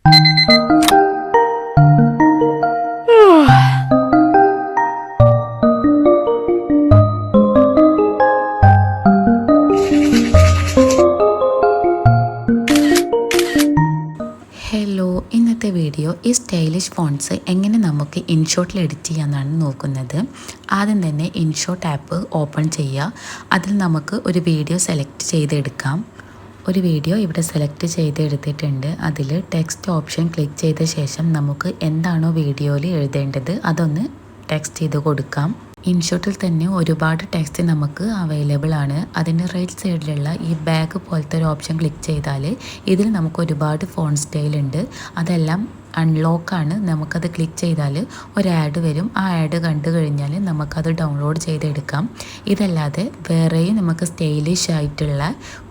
Hello, ഇന്നത്തെ video ഈ stylish phones എങ്ങനെ നമുക്ക് ഇൻഷോട്ടിൽ എഡിറ്റ് ചെയ്യാമെന്നാണ് നോക്കുന്നത്. ആദ്യം തന്നെ ഇൻഷോട്ട് ആപ്പ് ഓപ്പൺ ചെയ്യുക. അതിൽ നമുക്ക് ഒരു വീഡിയോ സെലക്ട് ചെയ്തെടുക്കാം. ഒരു വീഡിയോ ഇവിടെ സെലക്ട് ചെയ്തെടുത്തിട്ടുണ്ട്. അതിൽ ടെക്സ്റ്റ് ഓപ്ഷൻ ക്ലിക്ക് ചെയ്ത ശേഷം നമുക്ക് എന്താണോ വീഡിയോയിൽ എഴുതേണ്ടത് അതൊന്ന് ടെക്സ്റ്റ് ചെയ്ത് കൊടുക്കാം. ഇൻഷോട്ടിൽ തന്നെ ഒരുപാട് ടെക്സ്റ്റ് നമുക്ക് അവൈലബിൾ ആണ്. അതിൻ്റെ റൈറ്റ് സൈഡിലുള്ള ഈ ബാഗ് പോലത്തെ ഒരു ഓപ്ഷൻ ക്ലിക്ക് ചെയ്താൽ ഇതിൽ നമുക്ക് ഒരുപാട് ഫോൺ സ്റ്റൈൽ ഉണ്ട്. അതെല്ലാം അൺലോക്കാണ്. നമുക്കത് ക്ലിക്ക് ചെയ്താൽ ഒരു ആഡ് വരും. ആ ആഡ് കണ്ടു കഴിഞ്ഞാൽ നമുക്കത് ഡൗൺലോഡ് ചെയ്തെടുക്കാം. ഇതല്ലാതെ വേറെയും നമുക്ക് സ്റ്റൈലിഷ് ആയിട്ടുള്ള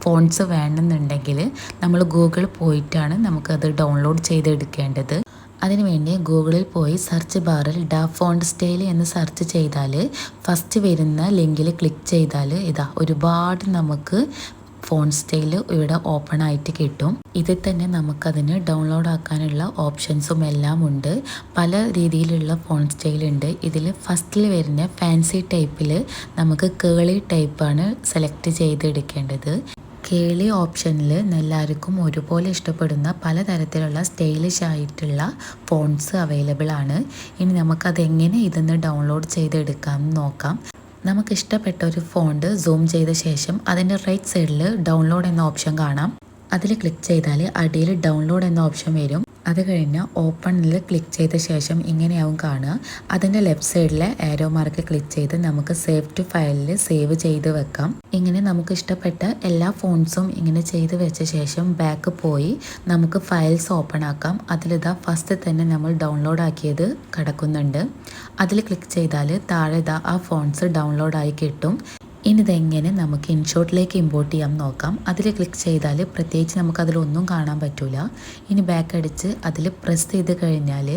ഫോൺസ് വേണമെന്നുണ്ടെങ്കിൽ നമ്മൾ ഗൂഗിൾ പോയിട്ടാണ് നമുക്കത് ഡൗൺലോഡ് ചെയ്തെടുക്കേണ്ടത്. അതിനുവേണ്ടി ഗൂഗിളിൽ പോയി സെർച്ച് ബാറിൽ ഡാ ഫോണ്ട് സ്റ്റൈൽ എന്ന് സെർച്ച് ചെയ്താൽ ഫസ്റ്റ് വരുന്ന ലിങ്കിൽ ക്ലിക്ക് ചെയ്താൽ ഒരുപാട് നമുക്ക് ഫോൺ സ്റ്റൈൽ ഇവിടെ ഓപ്പൺ ആയിട്ട് കിട്ടും. ഇതിൽ തന്നെ നമുക്കതിന് ഡൗൺലോഡ് ആക്കാനുള്ള ഓപ്ഷൻസും എല്ലാം ഉണ്ട്. പല രീതിയിലുള്ള ഫോൺ സ്റ്റൈൽ ഉണ്ട്. ഇതിൽ ഫസ്റ്റിൽ വരുന്ന ഫാൻസി ടൈപ്പിൽ നമുക്ക് കേളി ടൈപ്പാണ് സെലക്ട് ചെയ്തെടുക്കേണ്ടത്. കേളി ഓപ്ഷനിൽ എല്ലാവർക്കും ഒരുപോലെ ഇഷ്ടപ്പെടുന്ന പലതരത്തിലുള്ള സ്റ്റൈലിഷ് ആയിട്ടുള്ള ഫോൺസ് അവൈലബിൾ ആണ്. ഇനി നമുക്കതെങ്ങനെ ഇതൊന്ന് ഡൗൺലോഡ് ചെയ്തെടുക്കാം നോക്കാം. നമുക്കിഷ്ടപ്പെട്ട ഒരു ഫോണ്ട് സൂം ചെയ്ത ശേഷം അതിൻ്റെ റൈറ്റ് സൈഡിൽ ഡൗൺലോഡ് എന്ന ഓപ്ഷൻ കാണാം. അതിൽ ക്ലിക്ക് ചെയ്താൽ അടിയിൽ ഡൗൺലോഡ് എന്ന ഓപ്ഷൻ വരും. അത് കഴിഞ്ഞാൽ ഓപ്പണിൽ ക്ലിക്ക് ചെയ്ത ശേഷം ഇങ്ങനെയാവും കാണുക. അതിൻ്റെ ലെഫ്റ്റ് സൈഡിലെ ആരോ മാർക്ക് ക്ലിക്ക് ചെയ്ത് നമുക്ക് സേവ് ടു ഫയലിൽ സേവ് ചെയ്ത് വെക്കാം. ഇങ്ങനെ നമുക്ക് ഇഷ്ടപ്പെട്ട എല്ലാ ഫോൺസും ഇങ്ങനെ ചെയ്ത് വെച്ച ശേഷം ബാക്ക് പോയി നമുക്ക് ഫയൽസ് ഓപ്പൺ ആക്കാം. ഫസ്റ്റ് തന്നെ നമ്മൾ ഡൗൺലോഡ് ആക്കിയത് കിടക്കുന്നുണ്ട്. അതിൽ ക്ലിക്ക് ചെയ്താൽ താഴെ ആ ഫോൺസ് ഡൗൺലോഡ് ആയി കിട്ടും. ഇനി ഇതെങ്ങനെ നമുക്ക് ഇൻഷോട്ടിലേക്ക് ഇമ്പോർട്ട് ചെയ്യാം നോക്കാം. അതിൽ ക്ലിക്ക് ചെയ്താൽ പ്രത്യേകിച്ച് നമുക്കതിലൊന്നും കാണാൻ പറ്റില്ല. ഇനി ബാക്ക് അടിച്ച് അതിൽ പ്രസ് ചെയ്ത് കഴിഞ്ഞാൽ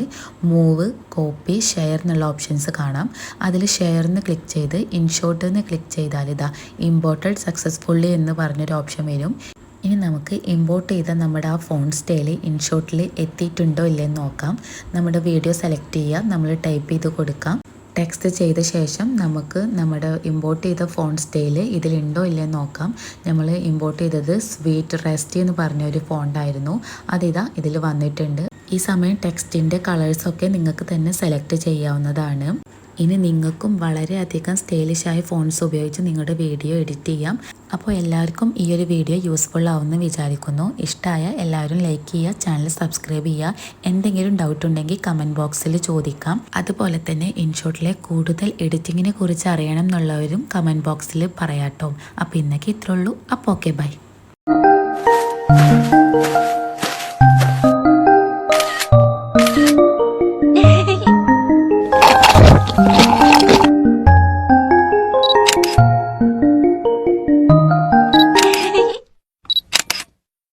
മൂവ്, കോപ്പി, ഷെയർ എന്നുള്ള ഓപ്ഷൻസ് കാണാം. അതിൽ ഷെയറിന് ക്ലിക്ക് ചെയ്ത് ഇൻഷോട്ടിൽ ക്ലിക്ക് ചെയ്താൽ ഇമ്പോർട്ടഡ് സക്സസ്ഫുള്ളി എന്ന് പറഞ്ഞൊരു ഓപ്ഷൻ വരും. ഇനി നമുക്ക് ഇമ്പോർട്ട് ചെയ്ത നമ്മുടെ ആ ഫോൺ സ്റ്റൈൽ ഇൻഷോട്ടിൽ എത്തിയിട്ടുണ്ടോ ഇല്ലെന്ന് നോക്കാം. നമ്മുടെ വീഡിയോ സെലക്ട് ചെയ്യുക, നമ്മൾ ടൈപ്പ് ചെയ്ത് കൊടുക്കാം. ടെക്സ്റ്റ് ചെയ്ത ശേഷം നമുക്ക് നമ്മുടെ ഇമ്പോർട്ട് ചെയ്ത ഫോൺ സ്റ്റൈൽ ഇതിലുണ്ടോ ഇല്ലെന്ന് നോക്കാം. നമ്മൾ ഇമ്പോർട്ട് ചെയ്തത് സ്വീറ്റ് റെസ്റ്റ് എന്ന് പറഞ്ഞ ഒരു ഫോണ്ടായിരുന്നു. ഇതിൽ വന്നിട്ടുണ്ട്. ഈ സമയം ടെക്സ്റ്റിൻ്റെ കളേഴ്സൊക്കെ നിങ്ങൾക്ക് തന്നെ സെലക്ട് ചെയ്യാവുന്നതാണ്. ഇനി നിങ്ങൾക്കും വളരെയധികം സ്റ്റൈലിഷായ ഫോൺസ് ഉപയോഗിച്ച് നിങ്ങളുടെ വീഡിയോ എഡിറ്റ് ചെയ്യാം. അപ്പോൾ എല്ലാവർക്കും ഈ ഒരു വീഡിയോ യൂസ്ഫുൾ ആവുമെന്ന് വിചാരിക്കുന്നു. ഇഷ്ടമായ എല്ലാവരും ലൈക്ക് ചെയ്യുക, ചാനൽ സബ്സ്ക്രൈബ് ചെയ്യുക. എന്തെങ്കിലും ഡൗട്ട് ഉണ്ടെങ്കിൽ കമൻറ്റ് ബോക്സിൽ ചോദിക്കാം. അതുപോലെ തന്നെ ഇൻഷോട്ടിലെ കൂടുതൽ എഡിറ്റിങ്ങിനെ കുറിച്ച് അറിയണം എന്നുള്ളവരും കമൻറ്റ് ബോക്സിൽ പറയാട്ടോ. അപ്പോൾ ഇന്നൊക്കെ ഇത്രേ ഉള്ളൂ. അപ്പോൾ ഓക്കെ, ബൈ.